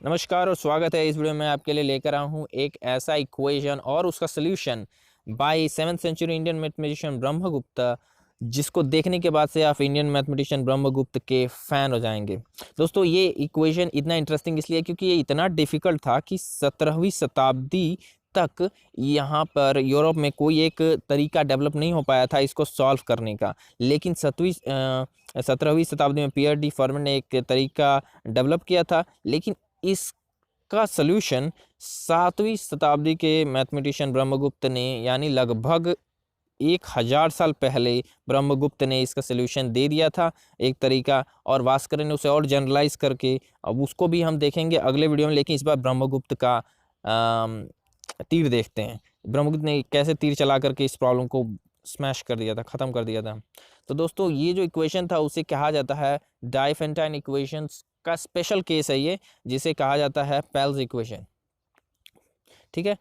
नमस्कार और स्वागत है। इस वीडियो में आपके लिए लेकर आया हूँ एक ऐसा इक्वेशन और उसका solution by 7th century Indian mathematician Brahmagupta, जिसको देखने के बाद से आप इंडियन मैथमेटिशियन ब्रह्मगुप्त के फैन हो जाएंगे। दोस्तों, ये इक्वेशन इतना इंटरेस्टिंग इसलिए क्योंकि ये इतना डिफिकल्ट था कि 17वीं शताब्दी तक यहाँ पर यूरोप में कोई एक तरीका डेवलप नहीं हो पाया था इसको सॉल्व करने का। लेकिन 17वीं शताब्दी में पियर डी फॉर्मन ने एक तरीका डेवलप किया था। लेकिन इसका सल्यूशन 7वीं शताब्दी के मैथमेटिशियन ब्रह्मगुप्त ने, यानी लगभग 1000 साल पहले ब्रह्मगुप्त ने इसका सल्यूशन दे दिया था एक तरीका, और भास्कर ने उसे और जनरलाइज करके, अब उसको भी हम देखेंगे अगले वीडियो में। लेकिन इस बार ब्रह्मगुप्त का तीर देखते हैं, ब्रह्मगुप्त ने कैसे तीर चला करके इस प्रॉब्लम को स्मैश कर दिया था, ख़त्म कर दिया था। तो दोस्तों, ये जो इक्वेशन था उसे कहा जाता है डाइफेंटाइन इक्वेशंस का स्पेशल केस है ये, जिसे कहा जाता है पेल्स इक्वेशन। ठीक है,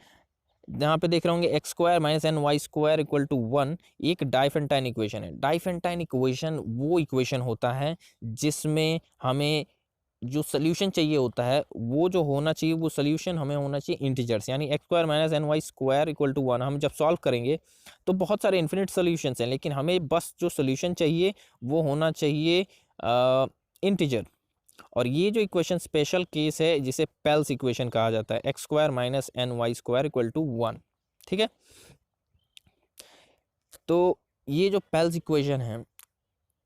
यहाँ पे देख रहे होंगे x square minus N Y square equal to 1 एक डाइफेंटाइन इक्वेशन है। डाइफेंटाइन इक्वेशन वो इक्वेशन होता है जिसमें हमें जो सोल्यूशन चाहिए होता है, वो जो होना चाहिए, वो सोल्यूशन हमें होना चाहिए इंटीजर्स, यानी x square minus N Y square equal to 1। हम जब सॉल्व करेंगे तो बहुत सारे इन्फिनिट सोल्यूशंस हैं, लेकिन हमें बस जो सोल्यूशन चाहिए वो होना चाहिए इंटीजर। और ये जो इक्वेशन स्पेशल केस है जिसे पेल्स इक्वेशन कहा जाता है, x square minus N Y square equal to 1। ठीक है, तो ये जो पेल्स इक्वेशन है,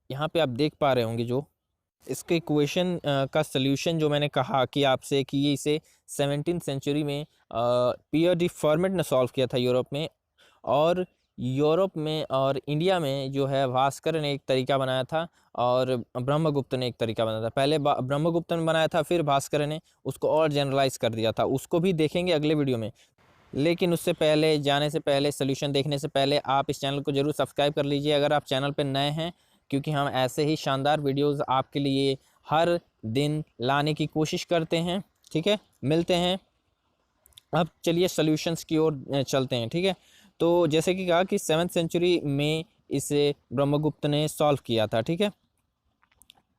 यहाँ पे आप देख पा रहे होंगे जो इसके इक्वेशन का सल्यूशन जो मैंने कहा कि आपसे कि ये इसे 17th सेंचुरी में पियर डी फॉर्मेट ने सॉल्व किया था यूरोप में। और यूरोप में और इंडिया में जो है भास्कर ने एक तरीका बनाया था और ब्रह्मगुप्त ने एक तरीका बनाया था। पहले ब्रह्मगुप्त ने बनाया था, फिर भास्कर ने उसको और जनरलाइज कर दिया था। उसको भी देखेंगे अगले वीडियो में। लेकिन उससे पहले, जाने से पहले, सोल्यूशन देखने से पहले आप इस चैनल को जरूर सब्सक्राइब कर लीजिए अगर आप चैनल पर नए हैं, क्योंकि हम ऐसे ही शानदार वीडियोस आपके लिए हर दिन लाने की कोशिश करते हैं। ठीक है, मिलते हैं। अब चलिए सॉल्यूशंस की ओर चलते हैं। ठीक है, तो जैसे कि कहा कि 7th सेंचुरी में इसे ब्रह्मगुप्त ने सॉल्व किया था। ठीक है,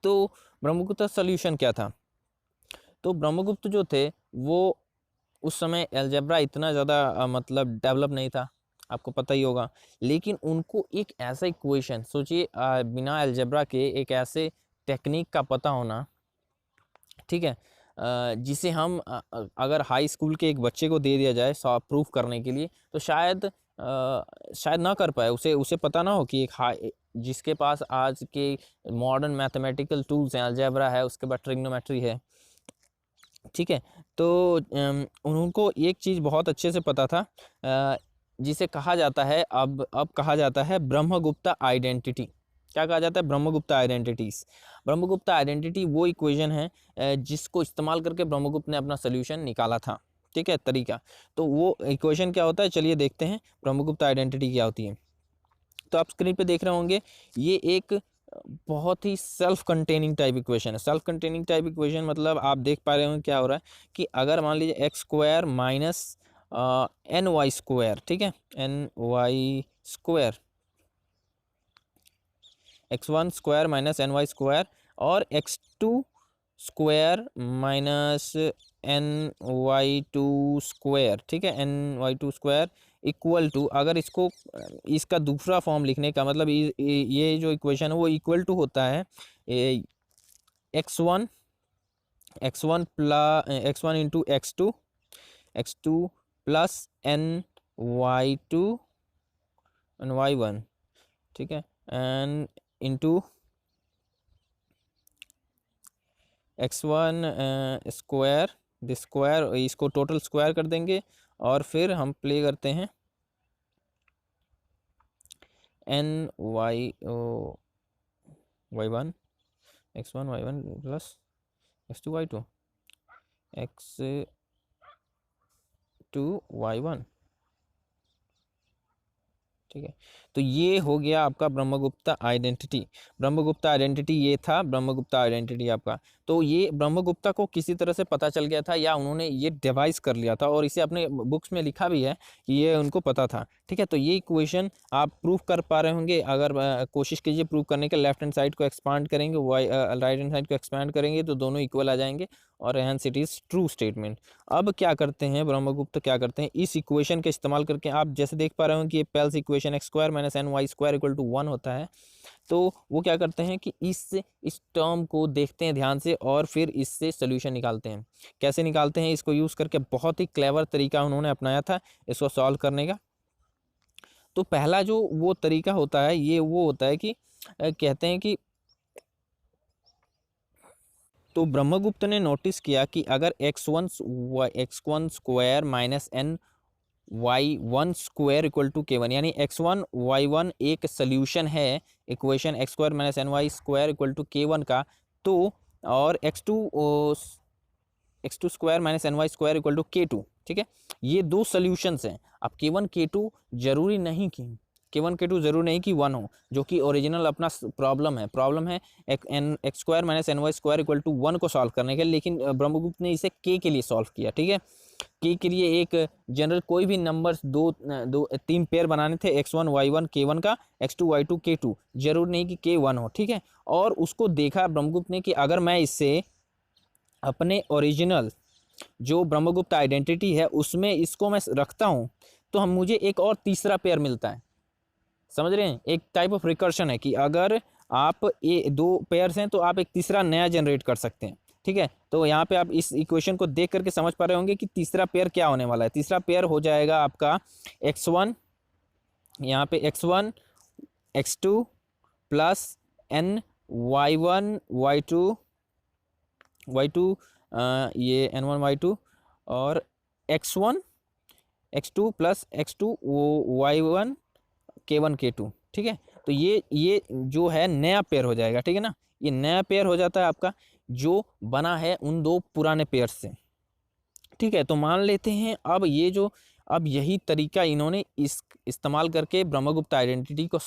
तो ब्रह्मगुप्त का सॉल्यूशन क्या था? तो ब्रह्मगुप्त जो थे वो उस समय अलजेब्रा इतना ज़्यादा मतलब डेवलप नहीं था, आपको पता ही होगा। लेकिन उनको एक ऐसा इक्वेशन, सोचिए, बिना अलजेब्रा के एक ऐसे टेक्निक का पता होना, ठीक है, जिसे हम अगर हाई स्कूल के एक बच्चे को दे दिया जाए प्रूफ करने के लिए, तो शायद ना कर पाए। उसे उसे पता ना हो कि एक हाई, जिसके पास आज के मॉडर्न मैथमेटिकल टूल्स हैं, अलजेब्रा है, उसके बाद ट्रिग्नोमेट्री है। ठीक है, तो उनको एक चीज़ बहुत अच्छे से पता था, जिसे कहा जाता है, अब कहा जाता है ब्रह्मगुप्ता आइडेंटिटी। क्या कहा जाता है? ब्रह्मगुप्ता आइडेंटिटीज। ब्रह्मगुप्ता आइडेंटिटी वो इक्वेशन है जिसको इस्तेमाल करके ब्रह्मगुप्त ने अपना सोल्यूशन निकाला था। ठीक है, तरीका। तो वो इक्वेशन क्या होता है, चलिए देखते हैं ब्रह्मगुप्ता आइडेंटिटी क्या होती है। तो आप स्क्रीन पे देख रहे होंगे, ये एक बहुत ही सेल्फ कंटेनिंग टाइप इक्वेशन है। सेल्फ कंटेनिंग टाइप इक्वेशन मतलब आप देख पा रहे होंगे क्या हो रहा है कि अगर मान लीजिए X square minus N Y square, ठीक है, N Y square, X one square minus N Y square, और X two square minus N Y two square, ठीक है, N Y two square equal to, अगर इसको इसका दूसरा फॉर्म लिखने का मतलब ये जो इक्वेशन है वो इक्वल टू होता है x one plus x one into x two plus n Y two n y one, ठीक है, and into x one square, this square, इसको टोटल स्क्वायर कर देंगे, और फिर हम प्ले करते हैं n y y one, x one y one plus x two y two, x two y one. ठीक है, तो ये हो गया आपका ब्रह्मगुप्ता आइडेंटिटी। ब्रह्मगुप्ता आइडेंटिटी ये था, ब्रह्मगुप्ता आइडेंटिटी आपका। तो ये ब्रह्मगुप्ता को किसी तरह से पता चल गया था या उन्होंने ये डिवाइस कर लिया था और इसे अपने बुक्स में लिखा भी है कि ये उनको पता था। ठीक है, तो ये इक्वेशन आप प्रूव कर पा रहे होंगे। अगर कोशिश कीजिए प्रूव करने के, लेफ्ट हैंड साइड को एक्सपांड करेंगे, राइट हैंड साइड को एक्सपांड करेंगे तो दोनों इक्वल आ जाएंगे और hence it is true statement. अब क्या करते हैं ब्रह्मगुप्त, क्या करते हैं, इस इक्वेशन का इस्तेमाल करके आप जैसे देख पा रहे हो कि ये Pell's equation x square minus N Y square equal to 1 होता है। तो वो क्या करते हैं कि इस टर्म को देखते हैं ध्यान से और फिर इससे सोल्यूशन निकालते हैं। कैसे निकालते हैं, इसको यूज़ करके बहुत ही क्लेवर तरीका उन्होंने अपनाया था इसको सॉल्व करने का। तो पहला जो वो तरीका होता है ये वो होता है कि कहते हैं कि तो ब्रह्मगुप्त ने नोटिस किया कि अगर x1 square minus n y1 square equal to k1, यानी x1 y1 एक सोल्यूशन है equation x square minus N Y square equal to k1 का, तो और x2 square minus N Y square equal to k2। ठीक है, ये दो सोल्यूशंस हैं। अब k1 k2 जरूरी नहीं कि जरूरी नहीं कि 1 हो, जो कि ओरिजिनल अपना प्रॉब्लम है x square minus N Y square equal to 1 को सॉल्व करने के, लेकिन ब्रह्मगुप्त ने इसे के के लिए सॉल्व किया। ठीक है, के के लिए एक जनरल कोई भी नंबर्स तीन पेयर बनाने थे, x1 y1 k1 का, x2 y2 k2, जरूर नहीं कि k1 हो। ठीक है, और उसको देखा ब्रह्मगुप्त ने कि अगर मैं इससे अपने ओरिजिनल जो ब्रह्मगुप्त आइडेंटिटी है उसमें इसको मैं रखता हूँ तो मुझे एक और तीसरा पेयर मिलता है। समझ रहे हैं, एक टाइप ऑफ रिकर्शन है कि अगर आप ये दो पेयर्स हैं तो आप एक तीसरा नया जनरेट कर सकते हैं। ठीक है, तो यहाँ पे आप इस इक्वेशन को देख करके समझ पा रहे होंगे कि तीसरा पेयर क्या होने वाला है। तीसरा पेयर हो जाएगा आपका x1, यहाँ पे x1 x2 plus n y1 y2 ये n1 y2 और x1 x2 plus x2 y1 k1 k2। ठीक है, तो ये जो है नया पेयर हो जाएगा। ठीक है ना, ये नया पेयर हो जाता है आपका जो बना है उन दो पुराने पेयर से। ठीक है, तो मान लेते हैं अब यही तरीका इन्होंने इस्तेमाल करके ब्रह्मगुप्त आइडेंटिटी को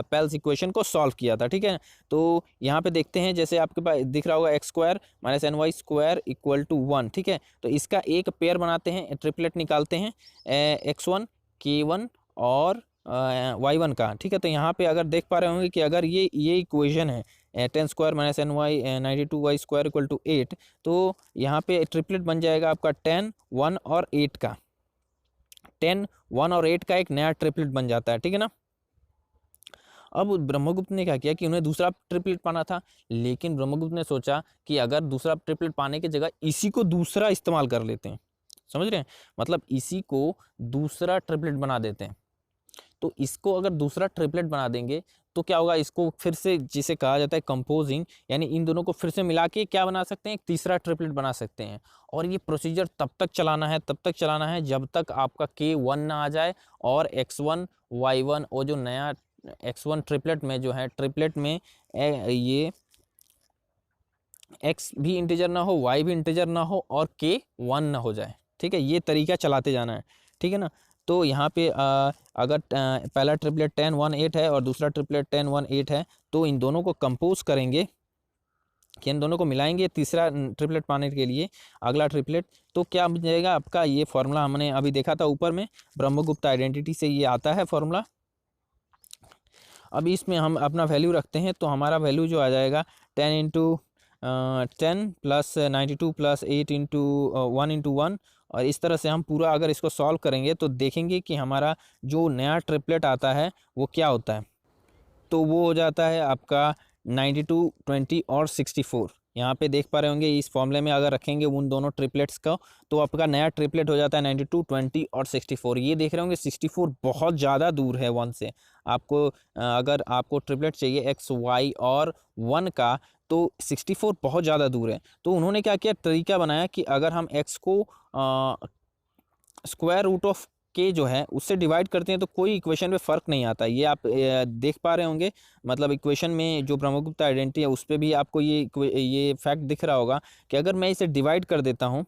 पेल्स इक्वेशन को सॉल्व किया था। ठीक है, तो यहाँ पे देखते हैं जैसे आपके पास दिख रहा होगा x square minus N Y square equal to 1। ठीक है, तो इसका एक पेयर बनाते हैं, ट्रिपलेट निकालते हैं x1 k1 और y1 का। ठीक है, तो यहाँ पे अगर देख पा रहे होंगे कि अगर ये इक्वेशन है 10 square minus N y 92 y square equal to 8, तो यहाँ पे ट्रिपलेट बन जाएगा आपका 10 1 और 8 का। 10 1 और 8 का एक नया ट्रिपलेट बन जाता है। ठीक है ना, अब ब्रह्मगुप्त ने क्या किया कि उन्हें दूसरा ट्रिपलेट पाना था, लेकिन ब्रह्मगुप्त ने सोचा कि अगर दूसरा ट्रिपलेट पाने की जगह इसी को दूसरा इस्तेमाल कर लेते हैं। समझ रहे हैं, मतलब इसी को दूसरा ट्रिपलेट बना देते हैं। तो इसको अगर दूसरा ट्रिपलेट बना देंगे तो क्या होगा, इसको फिर से जिसे कहा जाता है कंपोजिंग, यानी इन दोनों को फिर से मिला के क्या बना सकते हैं, एक तीसरा ट्रिपलेट बना सकते हैं। और ये प्रोसीजर तब तक चलाना है जब तक आपका k1 ना आ जाए और x1 y1 और जो नया x1 ट्रिपलेट में जो है ट्रिपलेट में ये x भी इंटीजर ना हो, y भी इंटीजर ना हो और k1 ना हो जाए। ठीक है, ये तरीका चलाते जाना है। ठीक है ना, तो यहाँ पे अगर पहला ट्रिपलेट 10 1 8 है और दूसरा ट्रिपलेट 10 1 8 है, तो इन दोनों को कंपोज करेंगे कि इन दोनों को मिलाएंगे तीसरा ट्रिपलेट पाने के लिए अगला ट्रिपलेट। तो क्या बन जाएगा आपका, ये फॉर्मूला हमने अभी देखा था ऊपर में, ब्रह्मगुप्त आइडेंटिटी से ये आता है फॉर्मूला। अब इसमें हम अपना वैल्यू रखते हैं तो हमारा वैल्यू जो आ जाएगा 10 into 10 plus 92 plus 8 into 1 into 1। और इस तरह से हम पूरा अगर इसको सॉल्व करेंगे तो देखेंगे कि हमारा जो नया ट्रिपलेट आता है वो क्या होता है। तो वो हो जाता है आपका 92 20 और 64। यहाँ पे देख पा रहे होंगे इस फॉर्मूले में अगर रखेंगे उन दोनों ट्रिपलेट्स का तो आपका नया ट्रिपलेट हो जाता है 92 20 और 64। ये देख रहे होंगे 64 बहुत ज़्यादा दूर है 1 से। आपको अगर आपको ट्रिपलेट चाहिए x y और 1 का तो 64 बहुत ज़्यादा दूर है। तो उन्होंने क्या किया, तरीका बनाया कि अगर हम x को स्क्वायर रूट ऑफ के जो है उससे डिवाइड करते हैं तो कोई इक्वेशन में फ़र्क नहीं आता। ये आप देख पा रहे होंगे, मतलब इक्वेशन में जो ब्रह्मगुप्त आइडेंटिटी है उस पर भी आपको ये फैक्ट दिख रहा होगा कि अगर मैं इसे डिवाइड कर देता हूँ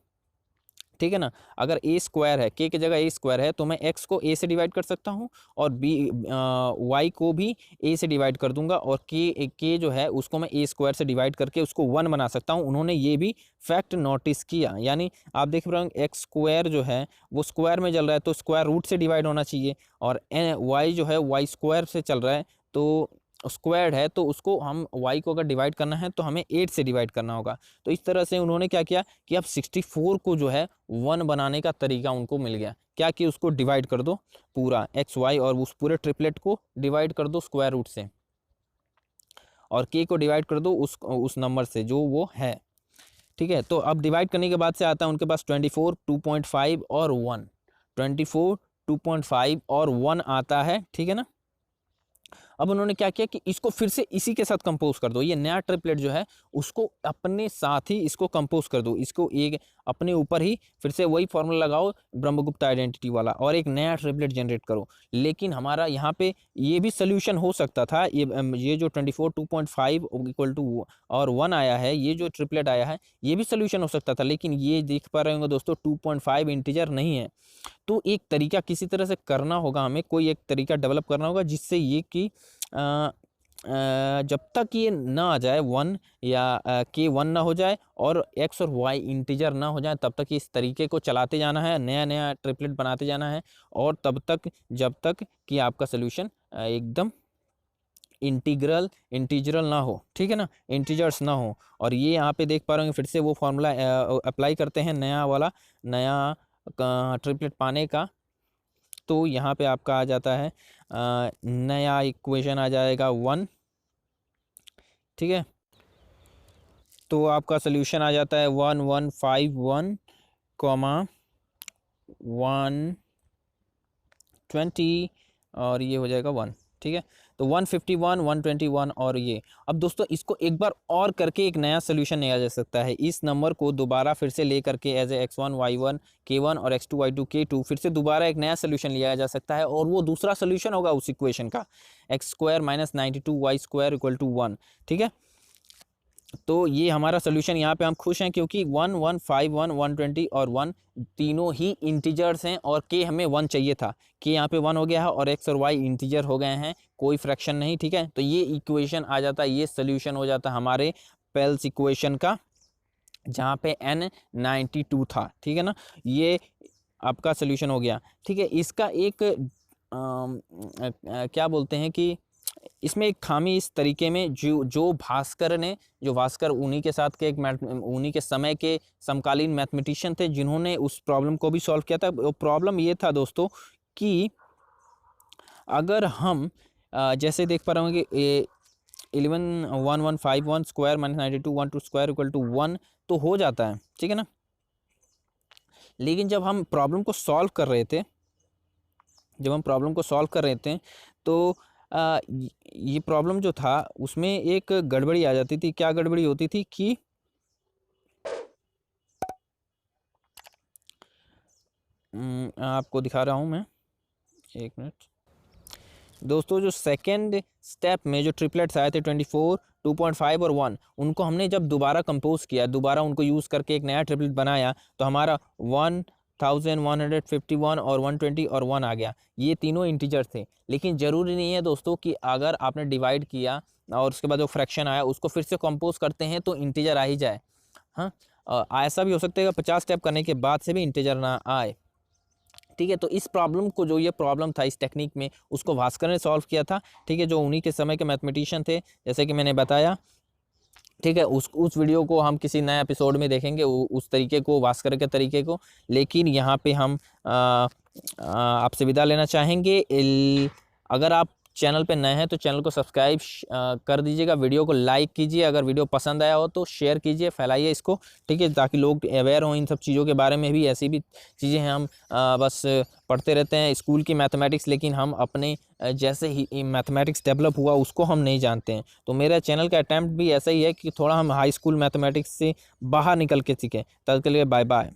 ठीक है ना। अगर ए स्क्वायर है, के की जगह ए स्क्वायर है, तो मैं एक्स को ए से डिवाइड कर सकता हूँ और बी वाई को भी ए से डिवाइड कर दूंगा, और के जो है उसको मैं ए स्क्वायर से डिवाइड करके उसको 1 बना सकता हूँ। उन्होंने ये भी फैक्ट नोटिस किया, यानी आप देख रहे होंगे एक्स स्क्वायर जो है वो स्क्वायर में चल रहा है तो स्क्वायर रूट से डिवाइड होना चाहिए, और वाई जो है वाई स्क्वायर से चल रहा है तो स्क्वायर्ड है, तो उसको हम y को अगर डिवाइड करना है तो हमें 8 से डिवाइड करना होगा। तो इस तरह से उन्होंने क्या किया कि अब 64 को जो है 1 बनाने का तरीका उनको मिल गया। क्या कि उसको डिवाइड कर दो पूरा एक्स वाई, और उस पूरे ट्रिपलेट को डिवाइड कर दो स्क्वायर रूट से, और k को डिवाइड कर दो उस नंबर से जो वो है। ठीक है, तो अब डिवाइड करने के बाद से आता है उनके पास 24, 2.5 और 1। 24, 2.5 और 1 आता है, ठीक है ना। अब उन्होंने क्या किया कि इसको फिर से इसी के साथ कंपोज कर दो, ये नया ट्रिपलेट जो है उसको अपने साथ ही इसको कंपोज कर दो, इसको एक अपने ऊपर ही फिर से वही फॉर्मूला लगाओ ब्रह्मगुप्त आइडेंटिटी वाला, और एक नया ट्रिपलेट जनरेट करो। लेकिन हमारा यहाँ पे ये भी सोल्यूशन हो सकता था, ये जो 24, 2.5 इक्वल टू और 1 आया है, ये जो ट्रिपलेट आया है ये भी सोल्यूशन हो सकता था, लेकिन ये देख पा रहे होंगे दोस्तों 2.5 इंटीजर नहीं है। तो एक तरीका किसी तरह से करना होगा, हमें कोई एक तरीका डेवलप करना होगा जिससे ये कि जब तक ये ना आ जाए 1 या के 1 ना हो जाए और एक्स और वाई इंटीजर ना हो जाए, तब तक इस तरीके को चलाते जाना है, नया नया ट्रिपलेट बनाते जाना है, और तब तक जब तक कि आपका सोल्यूशन एकदम इंटीजरल ना हो, ठीक है ना, इंटीजर्स ना हो। और ये यहाँ पे देख पा रहे होंगे फिर से वो फॉर्मूला अप्लाई करते हैं नया वाला, नया ट्रिपलेट पाने का। तो यहाँ पे आपका आ जाता है नया इक्वेशन आ जाएगा 1, ठीक है। तो आपका सोल्यूशन आ जाता है 1151, 120 और ये हो जाएगा 1, ठीक है। तो 151, 121 और ये। अब दोस्तों इसको एक बार और करके एक नया सोल्यूशन लिया जा सकता है, इस नंबर को दोबारा फिर से ले करके as a x1 y1 k1 और x2 y2 k2 फिर से दोबारा एक नया सोल्यूशन लिया जा सकता है, और वो दूसरा सोल्यूशन होगा उस इक्वेशन का x² - 92y² = 1, ठीक है। तो ये हमारा सोल्यूशन, यहाँ पे हम खुश हैं क्योंकि 1, 1, 5, 1, 120 और 1 तीनों ही इंटीजर्स हैं, और के हमें 1 चाहिए था, के यहाँ पे 1 हो गया है और एक्स और वाई इंटीजर हो गए हैं, कोई फ्रैक्शन नहीं, ठीक है। तो ये इक्वेशन आ जाता है, ये सोल्यूशन हो जाता है हमारे पेल्स इक्वेशन का, जहाँ पे n 92 था, ठीक है ना। ये आपका सोल्यूशन हो गया, ठीक है। इसका एक क्या बोलते हैं कि इसमें एक खामी इस तरीके में, जो भास्कर उन्हीं के साथ के उन्हीं के समय के समकालीन मैथमेटिशियन थे जिन्होंने उस प्रॉब्लम को भी सॉल्व किया था। वो प्रॉब्लम ये था दोस्तों कि अगर हम जैसे देख पा रहे होंगे 111151 स्क्वायर - 92 12 स्क्वायर = 1 तो हो जाता है, ठीक है ना। लेकिन जब हम प्रॉब्लम को सॉल्व कर रहे थे, तो ये प्रॉब्लम जो था उसमें एक गड़बड़ी आ जाती थी। क्या गड़बड़ी होती थी कि आपको दिखा रहा हूं मैं, 1 मिनट दोस्तों। जो सेकेंड स्टेप में जो ट्रिपलेट्स आए थे 24, 2.5 और 1, उनको हमने जब दोबारा कंपोज किया, दोबारा उनको यूज़ करके एक नया ट्रिपलेट बनाया, तो हमारा 1151 और 120 और 1 आ गया। ये तीनों इंटीजर थे, लेकिन ज़रूरी नहीं है दोस्तों कि अगर आपने डिवाइड किया और उसके बाद जो फ्रैक्शन आया उसको फिर से कंपोज करते हैं तो इंटीजर आ ही जाए। हाँ, ऐसा भी हो सकता है कि 50 स्टेप करने के बाद से भी इंटीजर ना आए, ठीक है। तो इस प्रॉब्लम को, जो ये प्रॉब्लम था इस टेक्निक में, उसको भास्कर ने सॉल्व किया था, ठीक है, जो उन्हीं के समय के मैथमेटिशियन थे, जैसे कि मैंने बताया, ठीक है। उस वीडियो को हम किसी नए एपिसोड में देखेंगे, उस तरीके को, भास्कर के तरीके को। लेकिन यहाँ पे हम आपसे विदा लेना चाहेंगे। अगर आप चैनल पे नए हैं तो चैनल को सब्सक्राइब कर दीजिएगा, वीडियो को लाइक कीजिए, अगर वीडियो पसंद आया हो तो शेयर कीजिए, फैलाइए इसको, ठीक है, ताकि लोग अवेयर हों इन सब चीज़ों के बारे में भी। ऐसी भी चीज़ें हैं, हम बस पढ़ते रहते हैं स्कूल की मैथमेटिक्स, लेकिन हम अपने जैसे ही मैथमेटिक्स डेवलप हुआ उसको हम नहीं जानते हैं। तो मेरा चैनल का अटैम्प्ट भी ऐसा ही है कि थोड़ा हम हाई स्कूल मैथमेटिक्स से बाहर निकल के सीखें। तब के लिए बाय बाय।